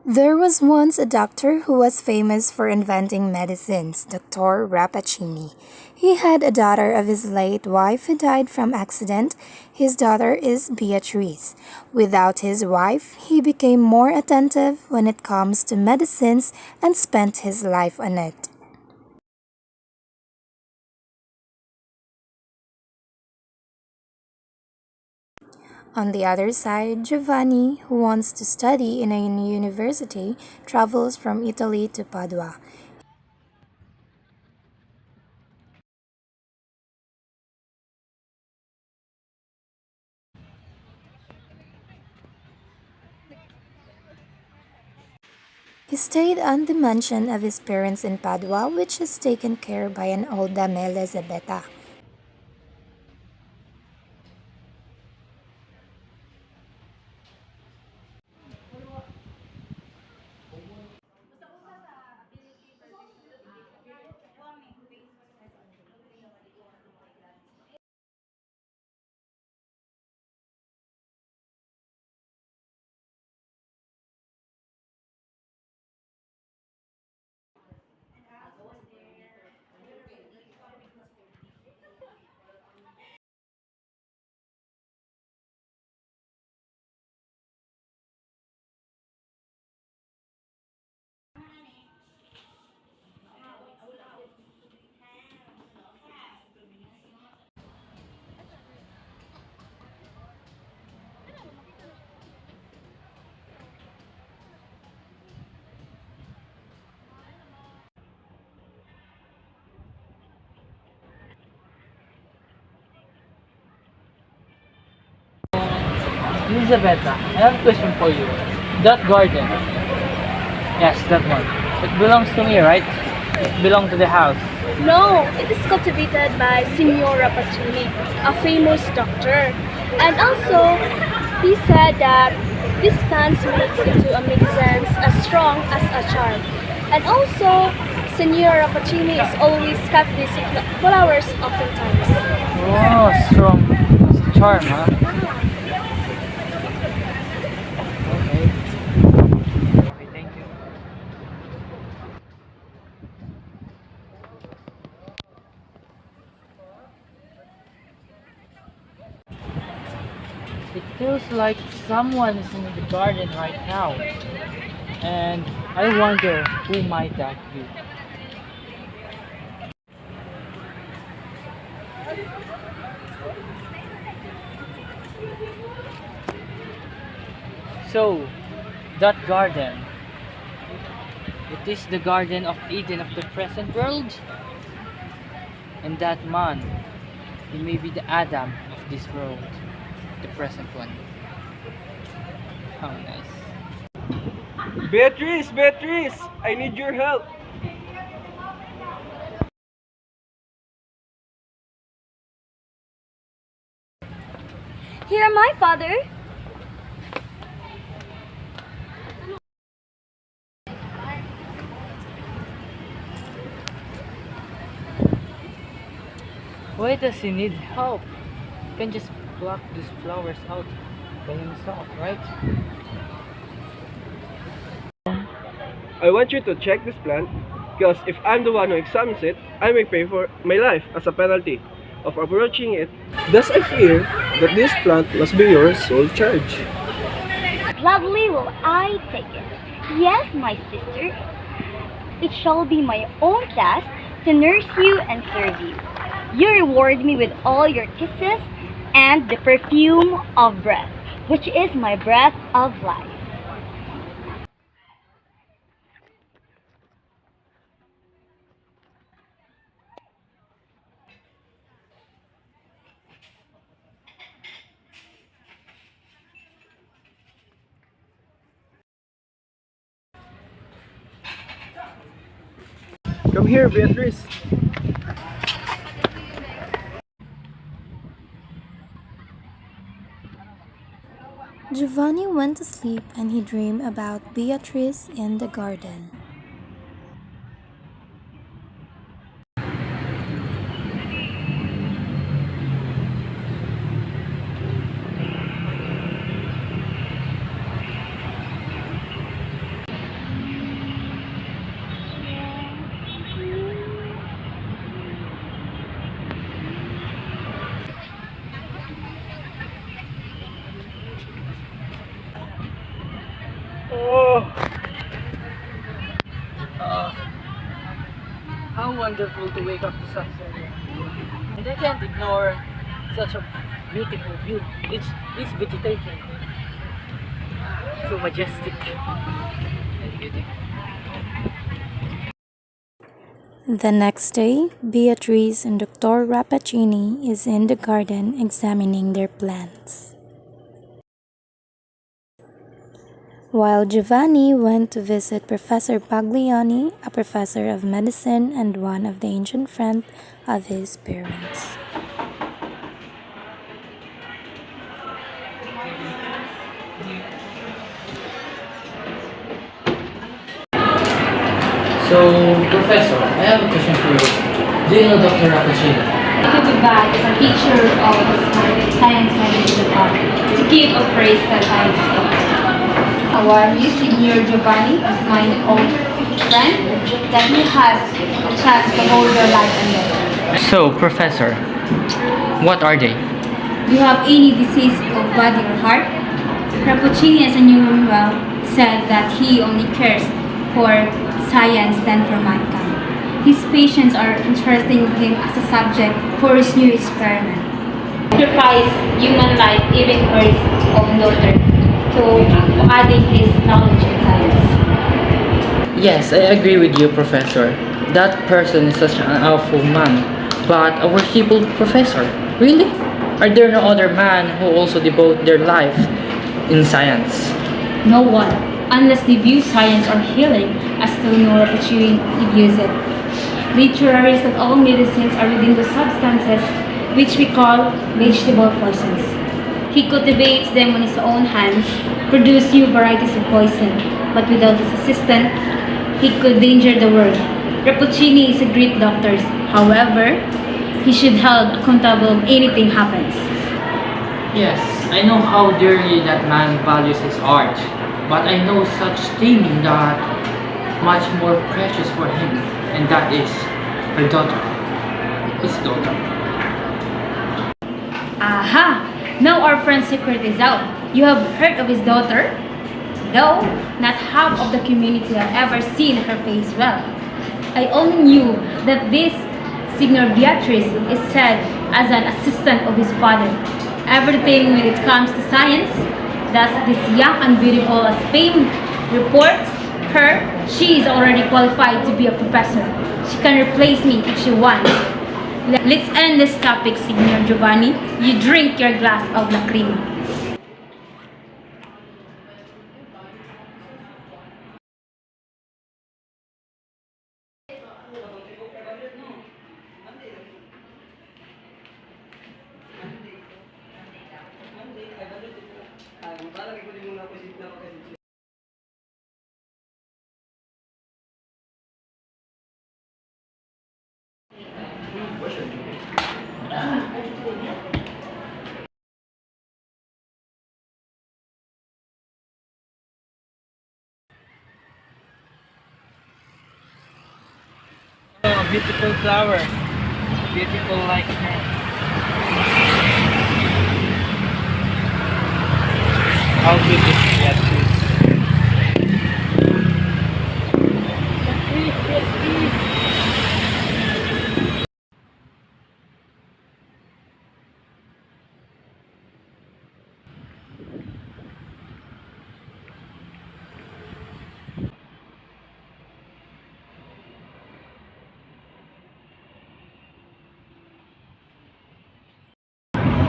There was once a doctor who was famous for inventing medicines, Dr. Rappaccini. He had a daughter of his late wife who died from accident. His daughter is Beatrice. Without his wife, he became more attentive when it comes to medicines and spent his life on it. On the other side, Giovanni, who wants to study in a university, travels from Italy to Padua. He stayed on the mansion of his parents in Padua, which is taken care by an old Dame Elizabeta. Elisabetta, I have a question for you. That garden, yes, that one. It belongs to me, right? It belongs to the house. No, it is cultivated by Signor Rappaccini, a famous doctor. And also, he said that these plants makes into a medicine as strong as a charm. And also, Signor Rappaccini is always cut these flowers oftentimes. Oh, strong. It's a charm, huh? Okay. Okay, thank you. It feels like someone is in the garden right now. And I wonder who might that be. So, that garden, it is the Garden of Eden of the present world. And that man, he may be the Adam of this world, the present one. How nice. Beatrice, Beatrice, I need your help. Here, my father. Why does he need help? He can just pluck these flowers out by himself, right? I want you to check this plant because if I'm the one who examines it, I may pay for my life as a penalty of approaching it. Thus, I fear that this plant must be your sole charge. Gladly will I take it. Yes, my sister. It shall be my own task to nurse you and serve you. You reward me with all your kisses and the perfume of breath, which is my breath of life. Come here, Beatrice. Giovanni went to sleep and he dreamed about Beatrice in the garden. wonderful to wake up to sunset. And I can't ignore such a beautiful view. It's vegetation. So majestic and beautiful. The next day, Beatrice and Dr. Rappaccini is in the garden examining their plants. While Giovanni went to visit Professor Paglioni, a professor of medicine and one of the ancient friends of his parents. So, Professor, I have a question for you. Do you know Dr. Rappaccini? Back as a teacher of science medicine department to give a praise that science is. Our new senior Giovanni is my old friend that he has a chance to hold your life and death. So, Professor, what are they? Do you have any disease of body or heart? Rappaccini, as a neuromoral, said that he only cares for science than for mankind. His patients are interesting him as a subject for his new experiment. Sacrifice human life even for his own daughter to adding his knowledge in science. Yes, I agree with you, Professor. That person is such an awful man, but a worshipful professor. Really? Are there no other man who also devote their life in science? No one, unless they view science or healing as still no Rappaccini views it. Literary that all medicines are within the substances which we call vegetable poisons. He cultivates them on his own hands, produce new varieties of poison, but without his assistance, he could danger the world. Rappaccini is a great doctor. However, he should held accountable if anything happens. Yes, I know how dearly that man values his art, but I know such thing that much more precious for him, and that is her daughter, his daughter. Aha! Now our friend's secret is out. You have heard of his daughter? Though not half of the community have ever seen her face well. I only knew that this Signor Beatrice is said as an assistant of his father. Everything when it comes to science, thus this young and beautiful as fame reports her, she is already qualified to be a professor. She can replace me if she wants. Let's end this topic, Signor Giovanni. You drink your glass of lacrima. Oh, beautiful flower. Beautiful like her. How beautiful, yes,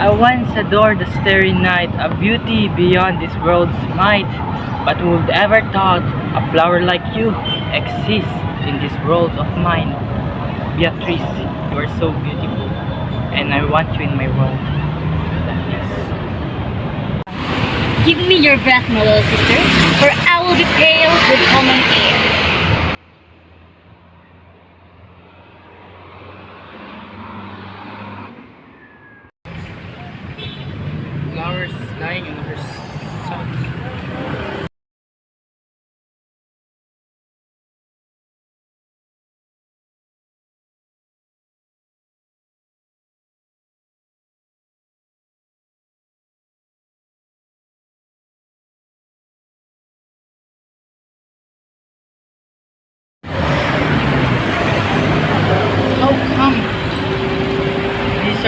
I once adored the starry night, a beauty beyond this world's might. But who would ever thought a flower like you exists in this world of mine? Beatrice, you are so beautiful, and I want you in my world. Give me your breath, my little sister, for I will be pale with common air. Flowers dying in her socks.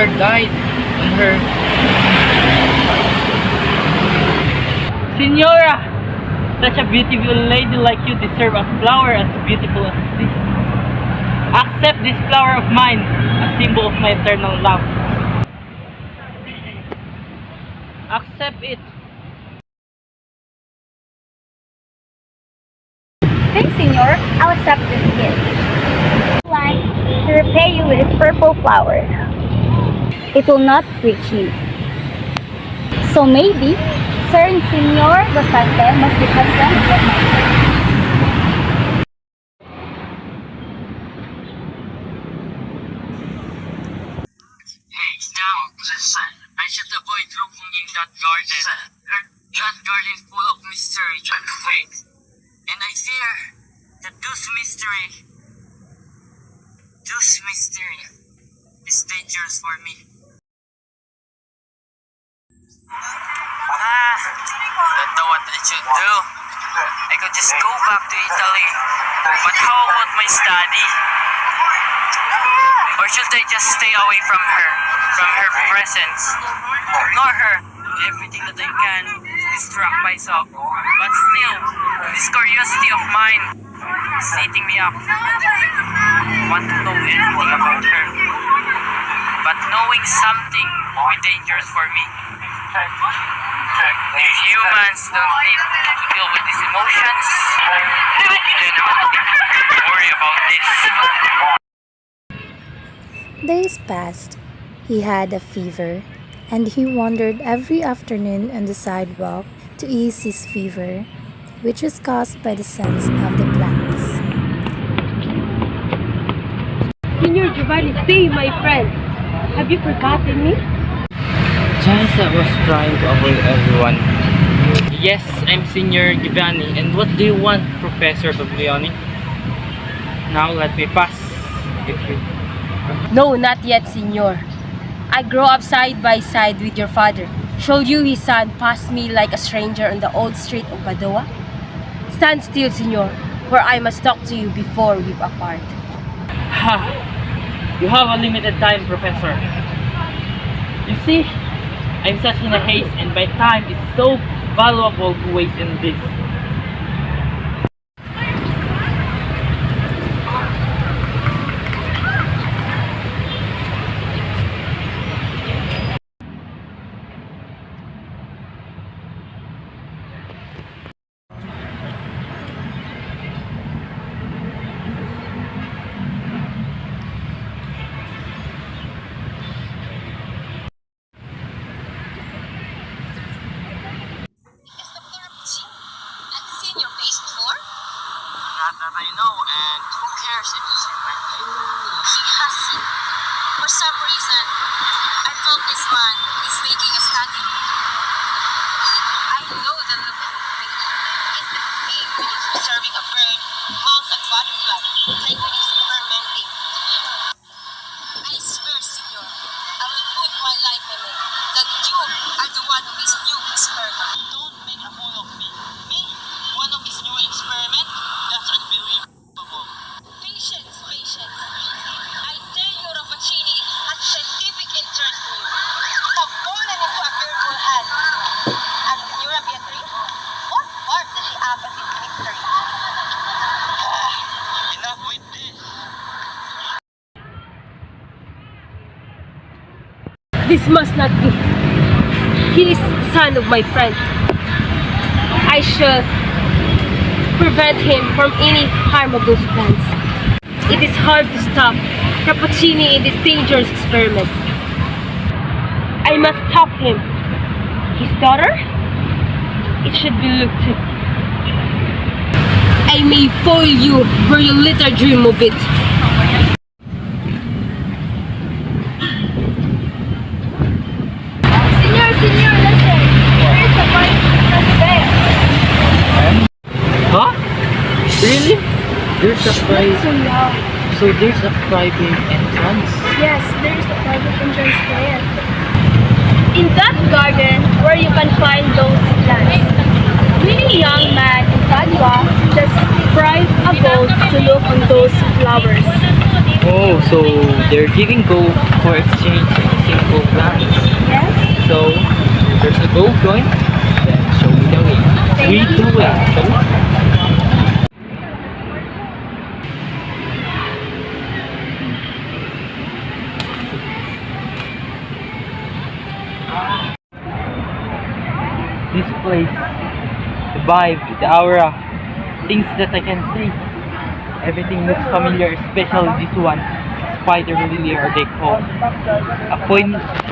daughter died on her. Signora! Such a beautiful lady like you deserve a flower as beautiful as this. Accept this flower of mine, a symbol of my eternal love. Accept it. Thanks, Senor. I'll accept this gift. I'd like to repay you with this purple flower. It will not reach you. So maybe, Sir and Senor Guasconti must be husband and wife. Hey, now, listen. I should avoid looking in that garden. That garden is full of mystery and fate. And I fear that those mystery is dangerous for me. Don't know what I should do. I could just go back to Italy. But how about my study? Or should I just stay away from her presence? Ignore her. Everything that I can to distract myself. But still, this curiosity of mine is eating me up. I want to know anything about her. But knowing something will be dangerous for me. If humans don't need to deal with these emotions, then I won't worry about this. Days passed. He had a fever, and he wandered every afternoon on the sidewalk to ease his fever, which was caused by the scents of the plants. Senor Giovanni, stay, my friend. Have you forgotten me? Just I was trying to avoid everyone. Yes, I'm Senior Giovanni, and what do you want, Professor Baglioni? Now let me pass, if you... No, not yet, Senor. I grew up side by side with your father. Showed you his son pass me like a stranger on the old street of Padua? Stand still, Senor, for I must talk to you before we apart. Ha! You have a limited time, Professor. You see, I'm such in a haste, and my time is so valuable to waste in this. Not that I know, and who cares if he's in my life? He has seen. For some reason, I felt this man is making a study of me. I know the look on his face. It's the same when he's observing a bird, mouse, and butterfly, like when he's fermenting. I swear, Senor, I will put my life on it, that you are the one of his new experiment. Don't make a fool of me. Me? One of his new experiment? That's unbelievable. Patience, patience. I say your Rappaccini has scientific interest in you. You have fallen into a careful hand. And Senora Beatrice, what part does she have in this mystery? Enough with this. This must not be. He is the son of my friend. I shall prevent him from any harm of those plants. It is hard to stop Rappaccini in this dangerous experiment. I must stop him. His daughter? It should be looked to. I may foil you where you little dream of it. Senor, listen. There is a party from there. Huh? Really? There's a private... So loud. So there's a private entrance? Yes, there is a private entrance there. In that garden where you can find those plants. Many young man in Padua just bribe a boat to look on those flowers. Oh, so they're giving gold for exchange in beautiful plants. Yes. So, there's a gold coin. Then show me the way. Thank 3, 2, 1. Shall we? This place, the vibe, the aura, things that I can see. Everything looks familiar, especially this one. Spider lily or they call a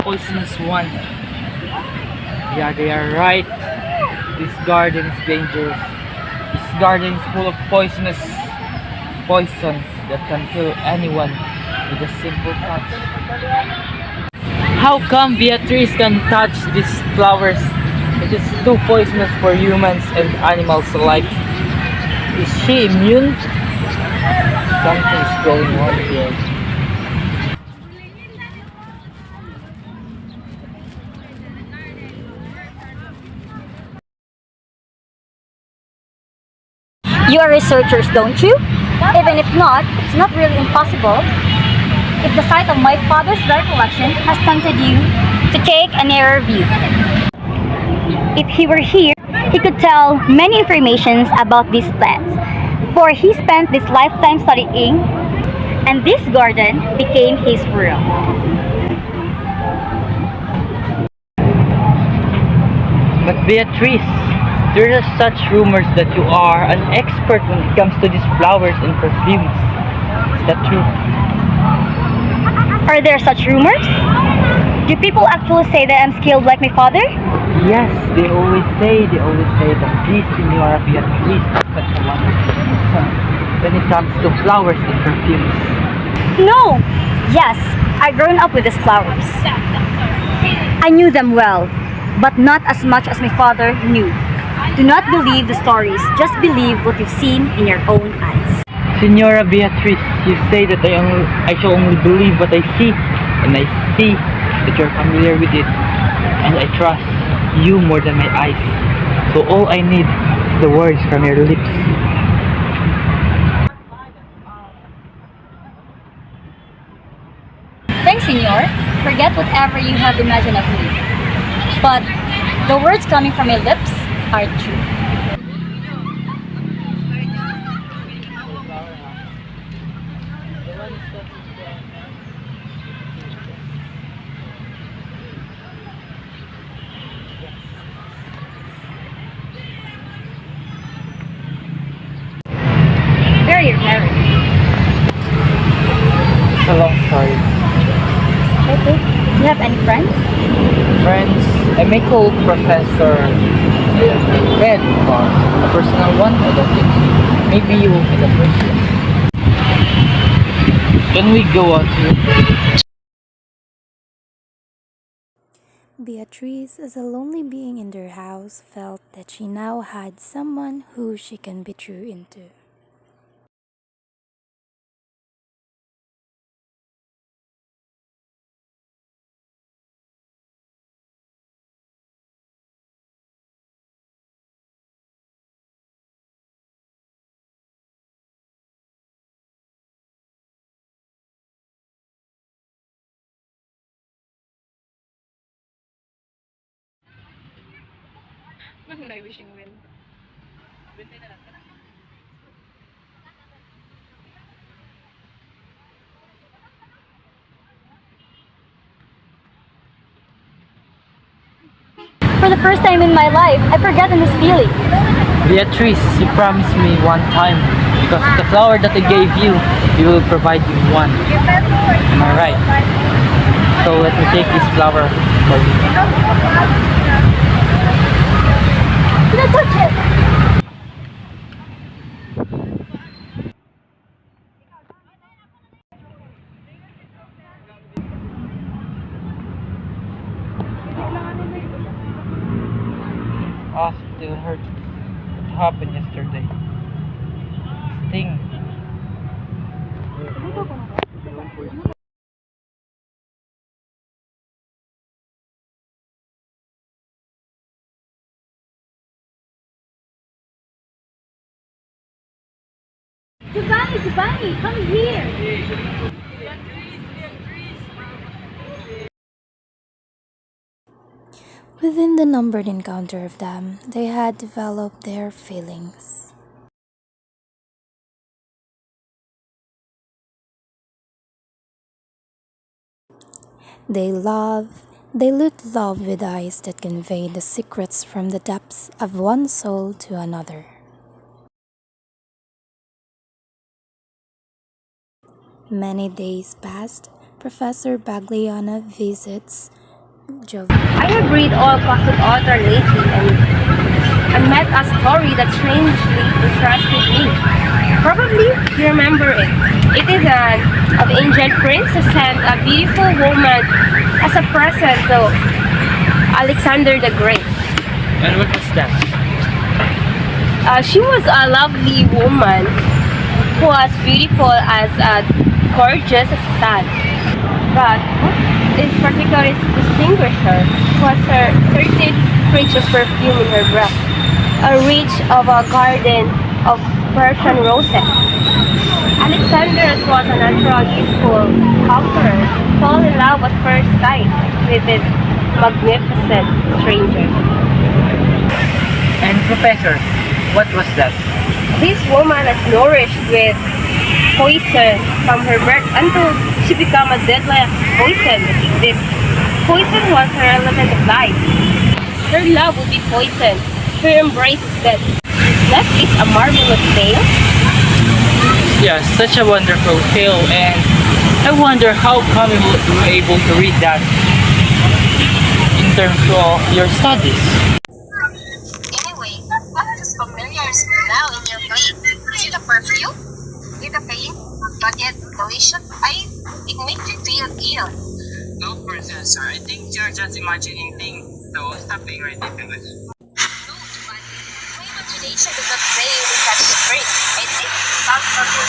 poisonous one. Yeah, they are right. This garden is dangerous. This garden is full of poisonous poison that can kill anyone with a simple touch. How come Beatrice can touch these flowers? It is too poisonous for humans and animals alike. Is she immune? Something's going on here. You are researchers, don't you? Even if not, it's not really impossible. If the sight of my father's rare collection has tempted you to take a nearer view. If he were here, he could tell many informations about these plants, for he spent this lifetime studying, and this garden became his world. But Beatrice, there are such rumors that you are an expert when it comes to these flowers and perfumes. Is that true? Are there such rumors? Do people actually say that I'm skilled like my father? Yes, they always say that this Senora Beatrice is such a wonderful person when it comes to flowers and perfumes. No! Yes, I grown up with these flowers. I knew them well, but not as much as my father knew. Do not believe the stories, just believe what you've seen in your own eyes. Senora Beatrice, you say that I shall only believe what I see, and I see that you're familiar with it, and I trust you more than my eyes. So all I need is the words from your lips. Thanks, Senor. Forget whatever you have imagined of me. But the words coming from my lips are true. Where are your parents? It's a long story. Okay. Do you have any friends? Friends, I may call Professor Fred or a personal one, I don't think. Maybe you will be the first one. Can we go out here? Beatrice, as a lonely being in their house, felt that she now had someone who she can be true into. For the first time in my life, I've forgotten this feeling. Beatrice, you promised me one time, because of the flower that I gave you, we will provide you one. Am I right? So let me take this flower for you. Do not touch it! Ah, still hurts. What happened yesterday? Sting. Giovanni, come here! Within the numbered encounter of them, they had developed their feelings. They looked love with eyes that conveyed the secrets from the depths of one soul to another. Many days passed. Professor Bagliana visits Giovanni. I have read all classic author lately and met a story that strangely interested me. Probably you remember it. It is of ancient prince who sent a beautiful woman as a present to Alexander the Great. And what was that? She was a lovely woman who was beautiful as gorgeous as the sun. But what is particularly distinguished her was her certain precious perfume in her breath, a reach of a garden of Persian roses. Alexander, as was a natural youthful conqueror, fell in love at first sight with this magnificent stranger. And Professor, what was that? This woman is nourished with poison from her birth until she became a deadly poison. This poison was her element of life. Her love would be poison. Her embrace is death. That is a marvelous tale. Yeah, such a wonderful tale, and I wonder how come you were able to read that in terms of your studies. Anyway, what is familiar smell in your plate? Is it a perfume? Is it a pain? But yet delicious? It makes you feel ill. No, Professor. I think you're just imagining things. So stop being ridiculous. No, Giovanni. My imagination does not play with such tricks. I think it's not for you.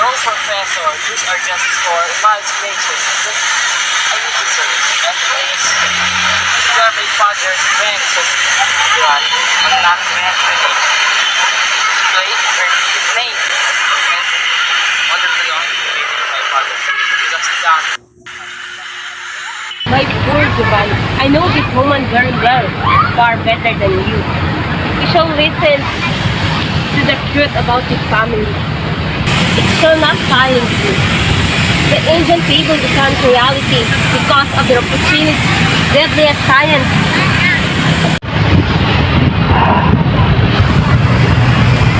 No, Professor, these are just for imagination. I need to say, at least, you are my father's friend, so you are not meant to place his name. And wonderfully only my father, because that. My poor Giovanni, I know this woman very well, far better than you. You shall listen to the truth about this family. It shall not silence you. The ancient fable becomes reality because of the RAPPACCINI'S deadliest science.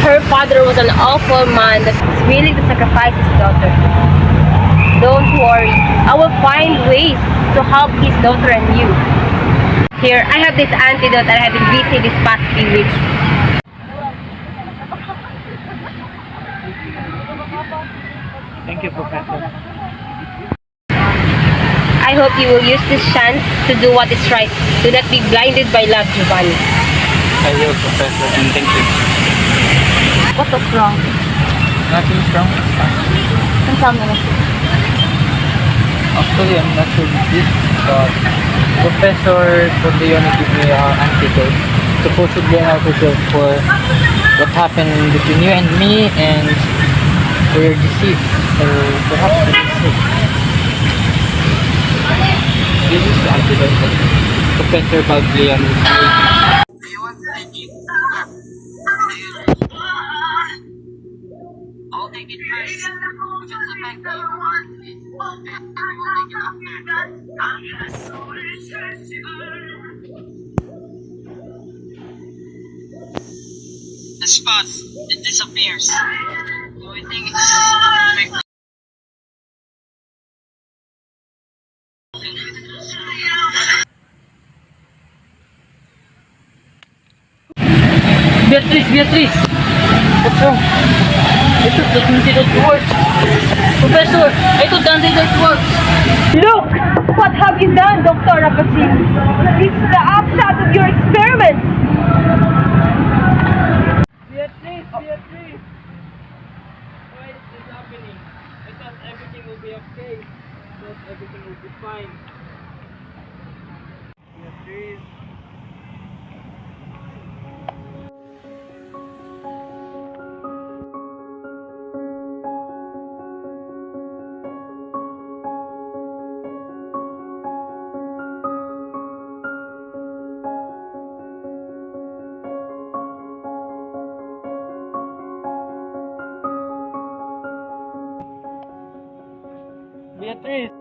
Her father was an awful man that was willing to sacrifice his daughter. Don't worry, I will find ways to help his daughter and you. Here, I have this antidote that I have been busy these past few weeks. Thank you, Professor. I hope you will use this chance to do what is right. Do not be blinded by love, Giovanni. I will, Professor, and thank you. What was wrong? Nothing's wrong. Can tell me. Actually, I'm not sure with this, but Professor Corleone gave me an antidote. Supposedly an antidote for what happened between you and me and for your disease. So perhaps this is it. This is the antidote that Professor Baglian gave me. Do you want to take it? I'll take it first. If it's effective, then we will take it after. The spot, it disappears. Do we think it's effective? Beatrice! What's wrong? I thought the antidote works. Professor, I thought the antidote works. Look! What have you done, Dr. RAPPACCINI? This is the upshot of your experiments! Beatrice! Why is this happening? I thought everything will be okay. I thought everything will be fine. Beatrice. Beatrice!